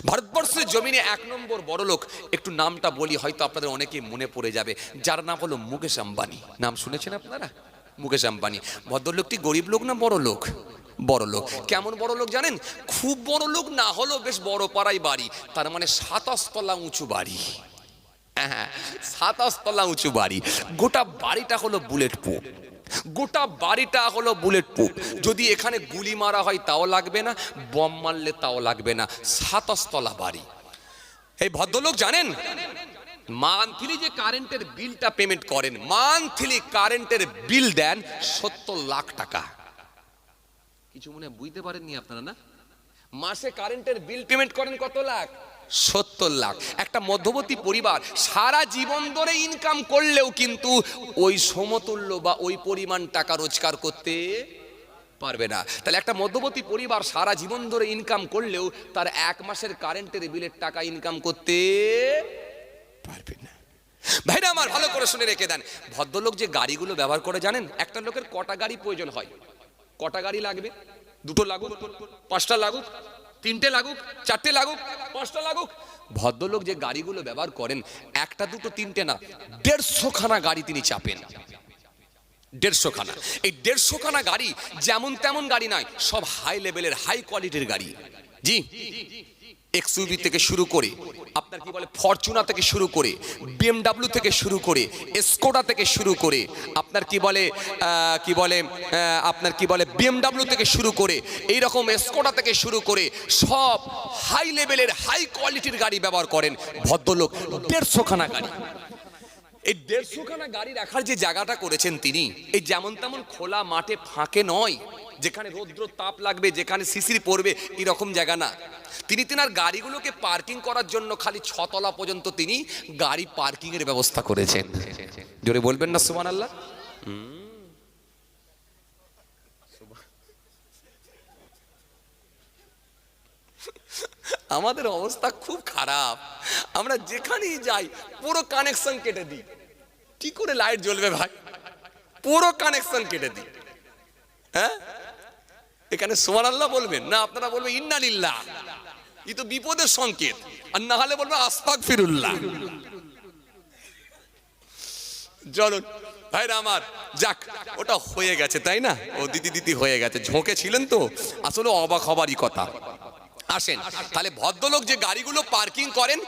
ভারতবর্ষের জমিনে এক নম্বর বড়লোক, একটু নামটা বলি, হয়তো আপনাদের অনেকেই মনে পড়ে যাবে, যার নাম হলো মুকেশ আম্বানি। নাম শুনেছেন আপনারা? মুকেশ আম্বানি ভদ্রলোকটি গরিব লোক না বড় লোক? বড় লোক। কেমন বড় লোক জানেন? খুব বড় লোক না হলেও বেশ বড় পাড়ায় বাড়ি, তার মানে 27 তলা উঁচু বাড়ি। হ্যাঁ, 27 তলা উঁচু বাড়ি। গোটা বাড়িটা হলো বুলেট প্রুফ, গোটা বাড়িটা হলো বুলেট প্রুফ। যদি এখানে গুলি মারা হয় তাও লাগবে না, বম মারলে তাও লাগবে না। 27 তলা বাড়ি। এই ভদ্রলোক জানেন মান্থলি যে কারেন্টের বিলটা পেমেন্ট করেন, মান্থলি কারেন্টের বিল দেন 70 লাখ টাকা। কিছু মনে বুঝতে পারেননি আপনারা না? মাসে কারেন্টের বিল পেমেন্ট করেন কত লাখ? 70 লাখ। একটা মধ্যবর্তী পরিবার সারা জীবন ধরে ইনকাম করলেও কিন্তু ওই সমতুল্য বা ওই পরিমাণ টাকা রোজগার করতে পারবে না। তাহলে একটা মধ্যবর্তী পরিবার সারা জীবন ধরে ইনকাম করলেও তার এক মাসের কারেন্টের বিলের টাকা ইনকাম করতে পারবে না। ভাইরা আমার, ভালো করে শুনে রেখে দেন, ভদ্রলোক যে গাড়িগুলো ব্যবহার করে জানেন একটা লোকের কটা গাড়ি প্রয়োজন হয়? কটা গাড়ি লাগবে? দুটো লাগুক, পাঁচটা লাগুক, তিনটে লাগুক, চারটে লাগুক, পাঁচটা লাগুক। ভদ্রলোক যে গাড়িগুলো ব্যবহার করেন একটা দুটো তিনটে না, 150 খানা গাড়ি তিনি চাপেন। 150 খানা। এই 150 খানা গাড়ি যেমন তেমন গাড়ি নয়, সব হাই লেভেলের হাই কোয়ালিটির গাড়ি। জি, এক্সইউভি থেকে শুরু করে আপনার কি বলে ফরচুনা থেকে শুরু করে বিএমডব্লিউ থেকে শুরু করে স্কোডা থেকে শুরু করে আপনার কি বলে বিএমডব্লিউ থেকে শুরু করে এই রকম স্কোডা থেকে শুরু করে সব হাই লেভেলের হাই কোয়ালিটির গাড়ি ব্যবহার করেন ভদ্রলোক। 150 খানা গাড়ি। এই 150 খানা গাড়ি রাখার যে জায়গাটা করেছেন তিনি, এই যেমন তেমন খোলা মাঠে ফাঁকে নয়, যেখানে রৌদ্র তাপ লাগবে, যেখানে শিশির পড়বে, এরকম জায়গা না। তিনি তেনার গাড়িগুলোকে পার্কিং করার জন্য খালি 6 তলা পর্যন্ত তিনি গাড়ি পার্কিং এর ব্যবস্থা করেছেন। জোরে বলবেন না সুবহানাল্লাহ? আমাদের অবস্থা খুব খারাপ, আমরা যেখানেই যাই পুরো কানেকশন কেটে দিই। কি করে লাইট জ্বলবে ভাই? পুরো কানেকশন কেটে দিই। হ্যাঁ, এখানে সুবহানাল্লাহ বলবেন না, আপনারা বলবেন ইন্না লিল্লাহ, এই তো বিপদের সংকেত, আর না হলে বলবেন আস্তাগফিরুল্লাহ। চলুন ভাইরা আমার, যাক ওটা হয়ে গেছে তাই না, ও দিদি হয়ে গেছে, ঝোঁকে ছিলেন তো, আসলে অবাক হবারই কথা। আসেন তাহলে ভদ্রলোক যে গাড়িগুলো পার্কিং করেন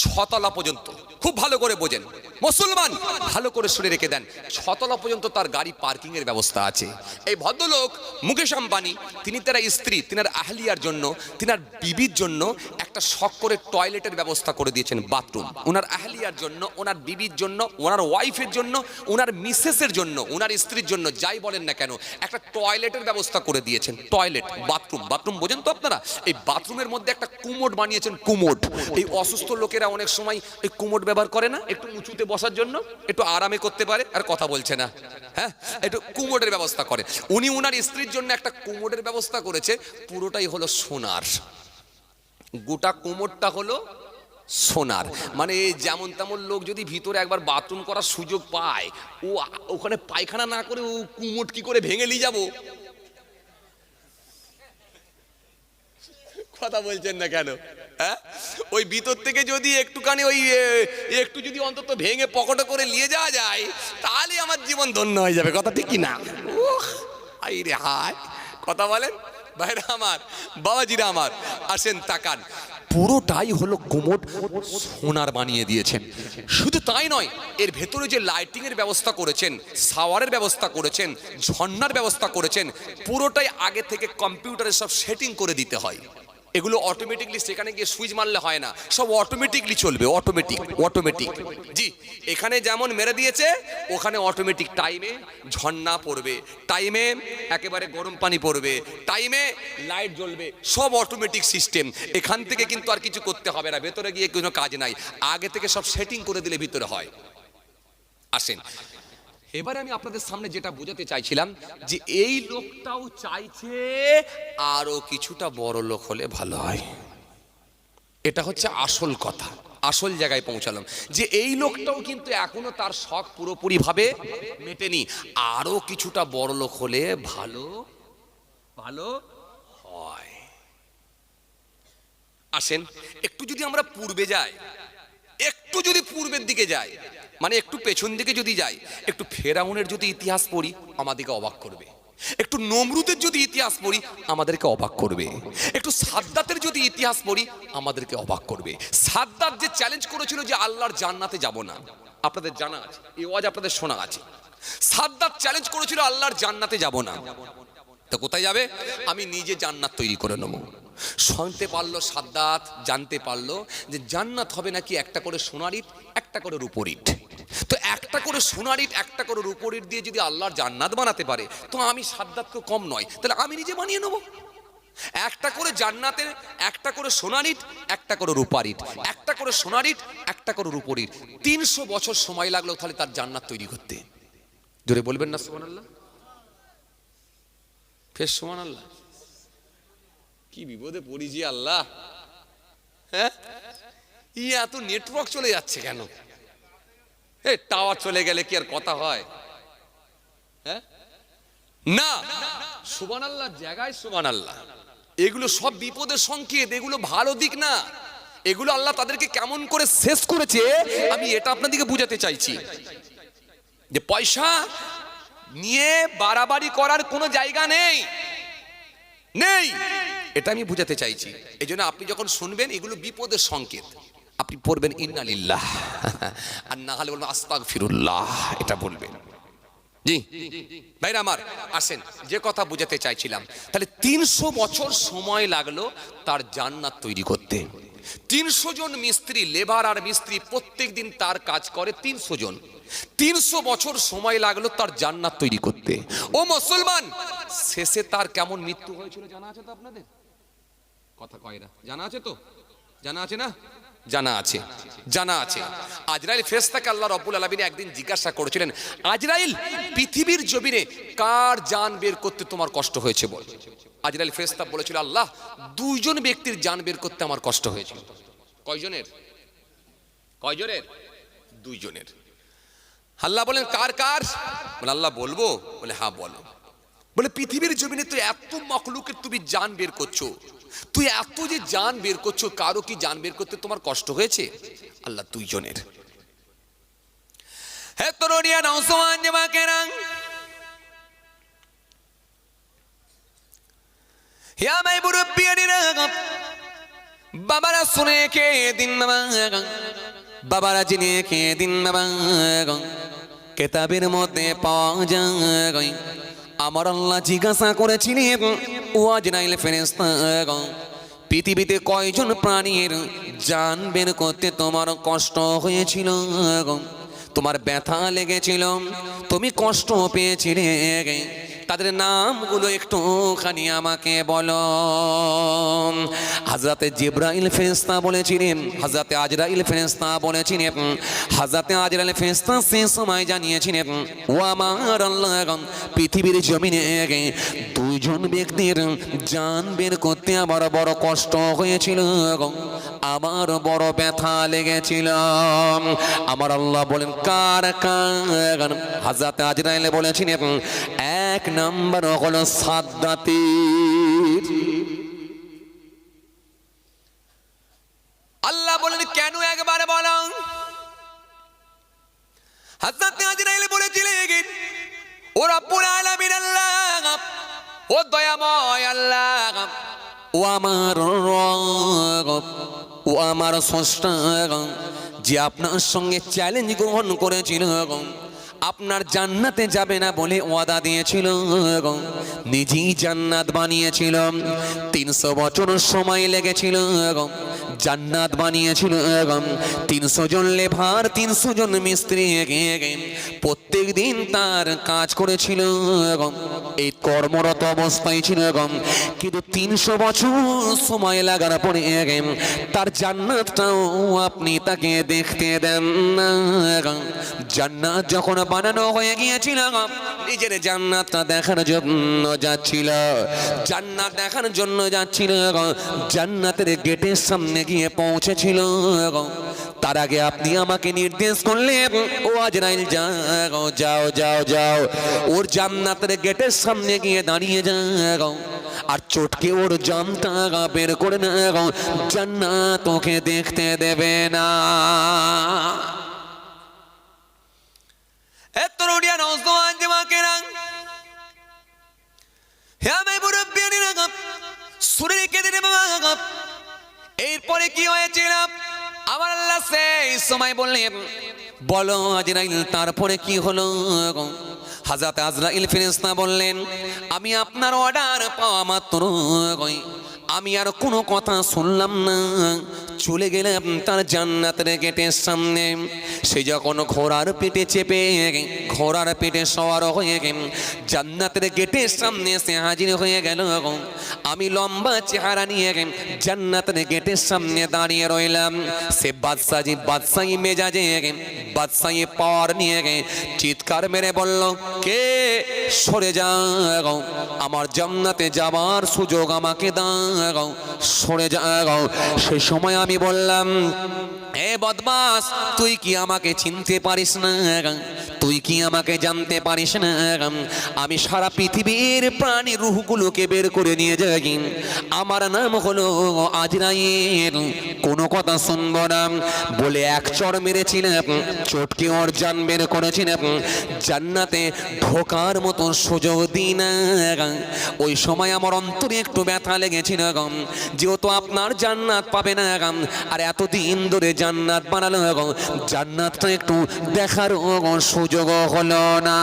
6 তলা পর্যন্ত, খুব ভালো করে বোঝেন মুসলমান, ভালো করে শুনে রেখে দেন, 6 তলা পর্যন্ত তার গাড়ি পার্কিং এর ব্যবস্থা আছে। এই ভদ্রলোক মুকেশ আম্বানি, তিনি তার স্ত্রী, তিনার আহলিয়ার জন্য, তিনার বিবির জন্য একটা শখ করে টয়লেটের ব্যবস্থা করে দিয়েছেন, বাথরুম। ওনার আহলিয়ার জন্য, ওনার বিবির জন্য, ওনার ওয়াইফের জন্য, ওনার মিসেসের জন্য, ওনার স্ত্রীর জন্য, যাই বলেন না কেন, একটা টয়লেটের ব্যবস্থা করে দিয়েছেন। টয়লেট, বাথরুম, বাথরুম বোঝেন তো আপনারা? এই বাথরুমের মধ্যে একটা কুমোড বানিয়েছেন, কুমোড। এই অসুস্থ লোকেরা অনেক সময় এই কুমোড ব্যবহার করে না, একটু উঁচুতে বসার জন্য, একটু আরামে করতে পারে, আর কথা বলছে না, হ্যাঁ, একটু কুমোডের ব্যবস্থা করে। উনি ওনার স্ত্রীর জন্য একটা কুমোডের ব্যবস্থা করেছে, পুরোটাই হলো সোনার। গোটা কুমোডটা হলো সোনার। মানে যেমন তেমন লোক যদি ভিতরে একবার বাথরুম করার সুযোগ পায়, ও ওখানে পায়খানা না করে ও কুমোড কি করে ভেঙে নিয়ে যাবো? কথা বলছেন না কেন? হ্যাঁ, ওই ভিতর থেকে যদি একটুখানি ওই একটু যদি অন্তত ভেঙে পকেটে করে নিয়ে যাওয়া যায়, তাহলে আমার জীবন ধন্য হয়ে যাবে। কথা ঠিক কি না? হাই রে হাই, কথা বলেন ভাইরা আমার, বাবাজিরা আমার। আসেন তাকান, পুরোটাই হলো কুমোড সোনার বানিয়ে দিয়েছেন। শুধু তাই নয়, এর ভেতরে যে লাইটিং এর ব্যবস্থা করেছেন, শাওয়ারের ব্যবস্থা করেছেন, ঝর্ণার ব্যবস্থা করেছেন, পুরোটাই আগে থেকে কম্পিউটারে সব সেটিং করে দিতে হয়। এগুলো অটোমেটিকলি, সেখানে গিয়ে সুইচ মারলে হয় না, সব অটোমেটিকলি চলবে, অটোমেটিক। জি, এখানে যেমন মেরে দিয়েছে, ওখানে অটোমেটিক টাইমে ঝর্ণা পড়বে, টাইমে একেবারে গরম পানি পড়বে, টাইমে লাইট জ্বলবে, সব অটোমেটিক সিস্টেম। এখান থেকে কিন্তু আর কিছু করতে হবে না, ভেতরে গিয়ে কোনো কাজ নাই, আগে থেকে সব সেটিং করে দিলে ভিতরে হয়। আসেন এবারে আমি আপনাদের সামনে যেটা বোঝাতে চাইছিলাম, যে এই লোকটাও চাইছে আরো কিছুটা বড় লোক হলে ভালো হয়। এটা হচ্ছে আসল কথা, আসল জায়গায় পৌঁছালাম, যে এই লোকটাও কিন্তু এখনো তার শখ পুরোপুরি ভাবে মেটেনি, আরো কিছুটা বড় লোক হলে ভালো হয়। আসেন একটু যদি আমরা পূর্বে যাই, একটু যদি পূর্বের দিকে যাই, মানে একটু পেছন দিকে যদি যাই, একটু ফেরাউনের যদি ইতিহাস পড়ি আমাদেরকে অবাক করবে। একটু নমরুদের যদি ইতিহাস পড়ি আমাদেরকে অবাক করবে। একটু সাদ্দাতের যদি ইতিহাস পড়ি আমাদেরকে অবাক করবে। সাদ্দাত যে চ্যালেঞ্জ করেছিল যে আল্লাহর জান্নাতে যাব না, আপনাদের জানা আছে, এই ওয়াজ আপনাদের শোনা আছে। সাদ্দাত চ্যালেঞ্জ করেছিল আল্লাহর জান্নাতে যাব না, তো কোথায় যাবে? আমি নিজে জান্নাত তৈরি করে নেব। শুনতে পারলো সাদ্দাত, জানতে পারলো যে জান্নাত হবে নাকি একটা করে সোনার ইট, একটা করে রূপোর ইট। তো একটা করে সোনার ইট, একটা করে রূপোর ইট দিয়ে যদি আল্লাহর জান্নাত বানাতে পারে, তো আমি সাদ্দাত তো কম নয়, তাহলে আমি নিজে বানিয়ে নেব। একটা করে জান্নাতের, একটা করে সোনার ইট, একটা করে রূপার ইট, একটা করে সোনার ইট, একটা করে রূপোর ইট। 300 বছর সময় লাগলো তাহলে তার জান্নাত তৈরি করতে। জোরে বলবেন না সুবহানাল্লাহ? ফের সুবহানাল্লাহ। কি বিপদে পড়িছি আল্লাহ। হ্যাঁ, এত নেটওয়ার্ক চলে যাচ্ছে কেন? টাওয়ার চলে গেলে কি আর কথা হয়? হ্যাঁ না, সুবহানাল্লাহ জায়গায় সুবহানাল্লাহ। এগুলো সব বিপদের সংকেত, এগুলো ভালো দিক না। এগুলো আল্লাহ তাদেরকে কেমন করে শেষ করেছে আমি এটা আপনাদেরকে বুঝাতে চাইছি। যে পয়সা নিয়ে বাড়াবাড়ি করার কোনো জায়গা নেই, নেই, এটা আমি বুঝাতে চাইছি। এই জন্য আপনি যখন শুনবেন এগুলো বিপদের সংকেত, আপনি পড়বেন ইন্না লিল্লাহ, আর না হলে বলবেন আস্তাগফিরুল্লাহ, এটা বলবেন। জি ভাইরা আমার, আসেন যে কথা বুঝাতে চাইছিলাম, তাহলে 300 বছর সময় লাগলো তার জান্নাত তৈরি করতে। 300 জন মিস্ত্রি, লেবার আর মিস্ত্রি প্রত্যেক দিন তার কাজ করে 300 জন। 300 বছর সময় লাগলো তার জান্নাত তৈরি করতে। ও মুসলমান, শেষে তার কেমন মৃত্যু হয়েছিল জানা আছে তো আপনাদের? কথা কয় না, জানা আছে তো? জানা আছে না? জানা আছে, জানা আছে। আজরাইল ফেরেশতাকে আল্লাহ রাব্বুল আলামিন একদিন জিজ্ঞাসা করেছিলেন, আজরাইল পৃথিবীর জমিনে কার জান বের করতে তোমার কষ্ট হয়েছে বল। আজরাইল ফেরেশতা বলেছিল, আল্লাহ 2 জন ব্যক্তির জান বের করতে আমার কষ্ট হয়েছিল। কয়জনের? কয়জনের? 2 জনের। আল্লাহ বলেন কার কার? বলে আল্লাহ বলবো? বলে হ্যাঁ বলো। বলে পৃথিবীর জমিনে তুই এত মাখলুকের তুমি জান বের করছো, তুই এত যে জান বের করছো, কারো কি জান বের করতে তোমার কষ্ট হয়েছে? আল্লাহ 2 জনের। হে তরুণিয়া নওজওয়ান যুবকেরা, হে ভাই মুরব্বিয়ানিরা, বাবারা শুনে কে দিন বাবা, বাবারা জেনে কে দিন বাবা, কিতাবের মধ্যে পাওয়া যায় আমার আল্লাহ জিজ্ঞাসা করেছিলেন, ও আজরাইল ফেরেশতা, পৃথিবীতে কয়জন প্রাণীর জান বের করতে তোমার কষ্ট হয়েছিল, তোমার ব্যথা লেগেছিল, তুমি কষ্ট পেয়েছিলে, তাদের নামগুলো একটুখানি আমাকে বলো। হযরতে জিবরাইল ফেরেশতা বলেছিলেন, হযরতে আজরাইল ফেরেশতা বলেছিলেন, হযরতে আজরাইল ফেরেশতা সেই সময় জানিয়েছিলেন, ও আমার আল্লাহ, পৃথিবীর জমিনে 2 জন ব্যক্তির জান বের করতে আমার বড় কষ্ট হয়েছিল, আমার বড় ব্যথা লেগেছিল। আমার আল্লাহ বলেন কার কার? হযরতে আজরাইল বলেছিলেন, 1 নাম্বার হলো সাদ্দাতের। আল্লাহ বলেন কেন একবার বলো? হযরতে আজরাইল বলেছিলেন, ও রব্বুল আলামিন আল্লাহ, ও দয়াময় আল্লাহ, ও আমার রব, ও আমার স্রষ্টা, যে আপনার সঙ্গে চ্যালেঞ্জ গ্রহণ করেছিল, আপনার জান্নাতে যাবে না বলে ওয়াদা দিয়েছিল, নিজেই জান্নাত বানিয়েছিল। 300 বছর সময় লেগেছিল, জান্নাত বানিয়েছিল। 300 জন লেবার, 300 জন মিস্ত্রি প্রত্যেক দিন তার কাজ করেছিল, এই কর্মরত অবস্থায় ছিল। কিন্তু 300 বছর সময় লাগার পরে তার জান্নাতটাও আপনি তাকে দেখতে দেন না। জান্নাত যখন বানানো হয়ে গিয়েছিল, নিজের জান্নাতটা দেখার জন্য যাচ্ছিল, জান্নাত দেখার জন্য যাচ্ছিল, জান্নাতের গেটের সামনে গিয়ে পৌঁছেছিল। তার আগে আপনি আমাকে নির্দেশ করলেন, ও আজরাইল যাও যাও যাও যাও, ওর জান্নাতের গেটের সামনে গিয়ে দাঁড়িয়ে যাও, আর চটকে ওর জানটা বের করে না জান্নাত তোকে দেখতে দেবে না। এত রুডিয়া নওজওয়ান জামাকেরা, হে আমি মুরব্বিয়ানিরা, শুনে রেখে দিন বাবা। এরপরে কি হয়েছিল আমার আল্লাহ সেই সময় বললেন, বলো আজরাইল তারপরে কি হলো? হযরত আজরাইল ফেরেশতা বললেন, আমি আপনার অর্ডার পাওয়া মাত্র আমি আর কোনো কথা শুনলাম না, চলে গেলাম তার জান্নাতের গেটের সামনে। সে যখন ঘোড়ার পেটে চেপে ঘোড়ার পেটে সওয়ার হয়ে জান্নাতের গেটের সামনে এসে হাজির হয়ে গেল। আমি লম্বা চেহারা নিয়ে জান্নাতের গেটের সামনে দাঁড়িয়ে রইলাম। সে বাদশাহী মেজাজে বাদশাহী পাওয়ার নিয়ে চিৎকার মেরে বলল, কে? সরে যাও, আমার জান্নাতে যাবার সুযোগ আমাকে দাও, সরে যাও। সেই সময় আমি বললাম, এ বদমাস, তুই কি আমাকে চিনতে পারিস না? তুই কি আমাকে জানতে পারিস না? আমি সারা পৃথিবীর প্রাণী রূহগুলোকে বের করে নিয়ে যাই। আমার নাম হলো আজরাইল, কোনো কথা শুনব না বলে এক চড় মেরেছিলাম, চটকে ওর জান বের করেছিলাম, জান্নাতে ঢোকার মতো সুযোগ দিই না। ওই সময় আমার অন্তরে একটু ব্যথা লেগেছিল, যেহেতু আপনার জান্নাত পাবে না আর এতদিন ধরে জান্নাত বানালো, জান্নাতটা একটু দেখার সুযোগ হলো না।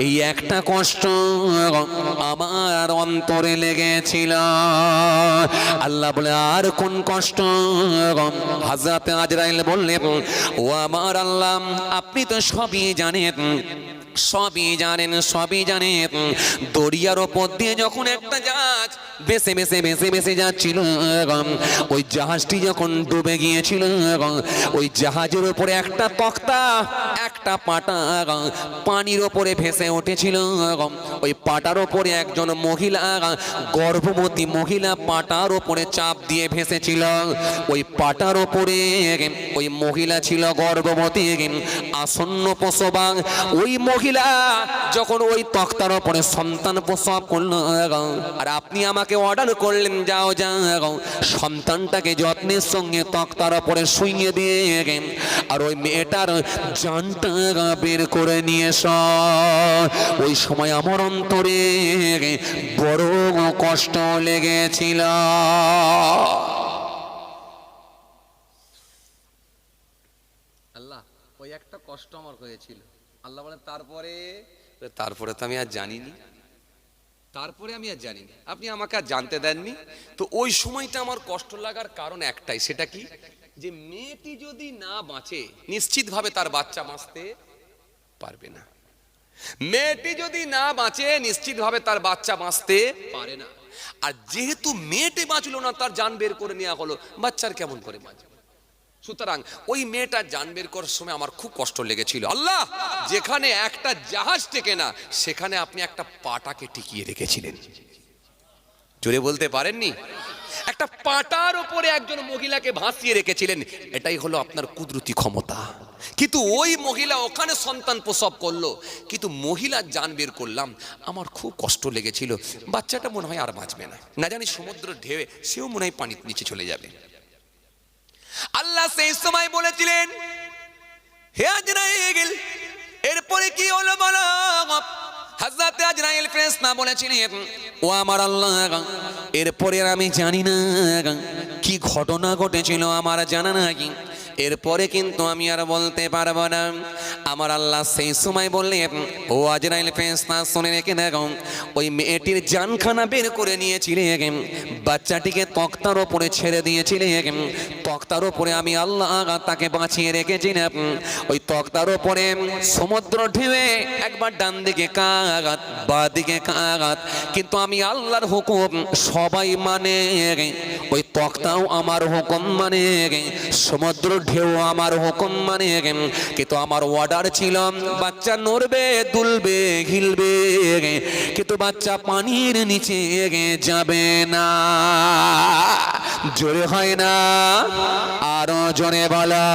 এই একটা কষ্ট আমার অন্তরে লেগেছিল। আল্লাহ বলে, আর কোন কষ্ট? হযরত আজরাইল বললেন, ও আমার আল্লাহ, আপনি তো সবই জানেন, সবই জানেন, সবই জানেন। দরিয়ার ওপর দিয়ে যখন একটা জাহাজ ভেসে ভেসে ভেসে ভেসে যাচ্ছিল, ওই জাহাজটি যখন ডুবে গিয়েছিল, ওই জাহাজের উপরে একটা তক্তা, একটা পাটা পানির ওপরে ভেসে উঠেছিল। ওই পাটার ওপরে একজন মহিলা, গর্ভবতী মহিলা পাটার ওপরে চাপ দিয়ে ভেসেছিল। ওই পাটার ওপরে ওই মহিলা ছিল গর্ভবতী, আসন্ন প্রসবা। ওই মহিলা যখন ওই তক্তার ওপরে সন্তান প্রসব করলো, আর আপনি আমাকে অর্ডার করলেন, যাও যাও সন্তানটাকে যত্নের সঙ্গে তক্তার ওপরে শুইয়ে দিয়ে আর ওই মেয়েটার জানটা বের করে নিয়ে এস। ওই সময় আমার অন্তরে বড় কষ্ট লেগেছিল। আল্লাহ, ওই একটা কষ্ট আমার হয়েছিল। আল্লাহ বলেন, তারপরে তো আমি আর জানিনি, তারপরে আমি আর জানিনি, আপনি আমাকে আর জানতে দেননি। তো ওই সময়টা আমার কষ্ট লাগার কারণ একটাই, সেটা কি? যে মেয়েটি যদি না বাঁচে, নিশ্চিতভাবে তার বাচ্চা বাঁচতে পারবে না। মেয়েটি যদি না বাঁচে, নিশ্চিতভাবে তার বাচ্চা বাঁচতে পারে না। আর যেহেতু মেয়েটি বাঁচলো না, তার জান বের করে নেওয়া হলো, বাচ্চার কেমন করে বাঁচবে? সুতরাং ওই মেয়েটা জান বের করার সময় আমার খুব কষ্ট লেগেছিল। আল্লাহ, যেখানে একটা জাহাজ টেকে না, সেখানে আপনি একটা পাটাকে টিকিয়ে রেখেছিলেন। জোরে বলতে পারেননি? একটা পাটার উপরে একজন মহিলাকে ভাসিয়ে রেখেছিলেন। এটাই হলো আপনার কুদরতি ক্ষমতা। কিন্তু ওই মহিলা ওখানে সন্তান প্রসব করলো, কিন্তু মহিলার জান বের করলাম, আমার খুব কষ্ট লেগেছিল। বাচ্চাটা মনে হয় আর বাঁচবে না, না জানি সমুদ্রের ঢেউয়ে সেও মনে হয় পানির নিচে চলে যাবে। আল্লাহ সেই সময় বলেছিলেন, হে আজরাইল, এরপরে কি হলো বলো? হযরত আজরাইল ফেরেশতা বলেছিলেন, ও আমার আল্লাহ, এরপরে আমি জানি না কি ঘটনা ঘটেছিল, আমার জানা নাই। এরপরে কিন্তু আমি আর বলতে পারবো না। আমার আল্লাহ সেই সময় বললেন, ও আজরাইল ফেরেশতা, শুনে রেখে দেখো, ওই মেয়েটির জানখানা বের করে নিয়েছিলেন, বাচ্চাটিকে তক্তার ওপরে ছেড়ে দিয়েছিলেন। তক্তার ওপরে আমি আল্লাহ তাকে বাঁচিয়ে রেখেছিলাম। ওই তক্তার ওপরে সমুদ্র ঢেউয়ে একবার ডান দিকে কাগাত, বাঁ দিকে কাগাত, কিন্তু আমি আল্লাহর হুকুম সবাই মানে, ওই তক্তাও আমার হুকুম মানে, সমুদ্র ঢেউ আমার হুকুম মানে। কিন্তু আমার অর্ডার ছিল বাচ্চা নড়বে, দুলবে, হিলবে, কিন্তু বাচ্চা পানির নিচে যাবে না। জোরে হয় না? আরো জোরে বলা।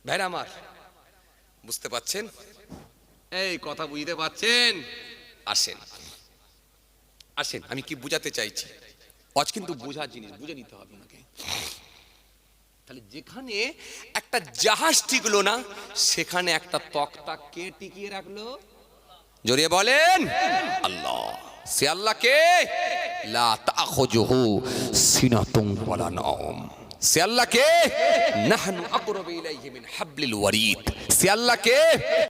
ভাইরা আমার, বুঝতে পাচ্ছেন? এই কথা বুঝতে পাচ্ছেন? আসেন আসেন, আমি কি বুঝাতে চাইছি? আজ কিন্তু বোঝার জিনিস, বুঝে নিতে হবে ওনাকে। তাহলে যেখানে একটা জাহাজ টিকলো না, সেখানে একটা তক্তা কে টিকিয়ে রাখলো? জোরে বলেন আল্লাহ। সে আল্লাহকে লা তাখুযুহু সিনাতুন ওয়ালা নাওম। সে আল্লাহকে নাহনু আকরাবু ইলাইহি মিন হাবলিল ওয়ারিদ। সে আল্লাহকে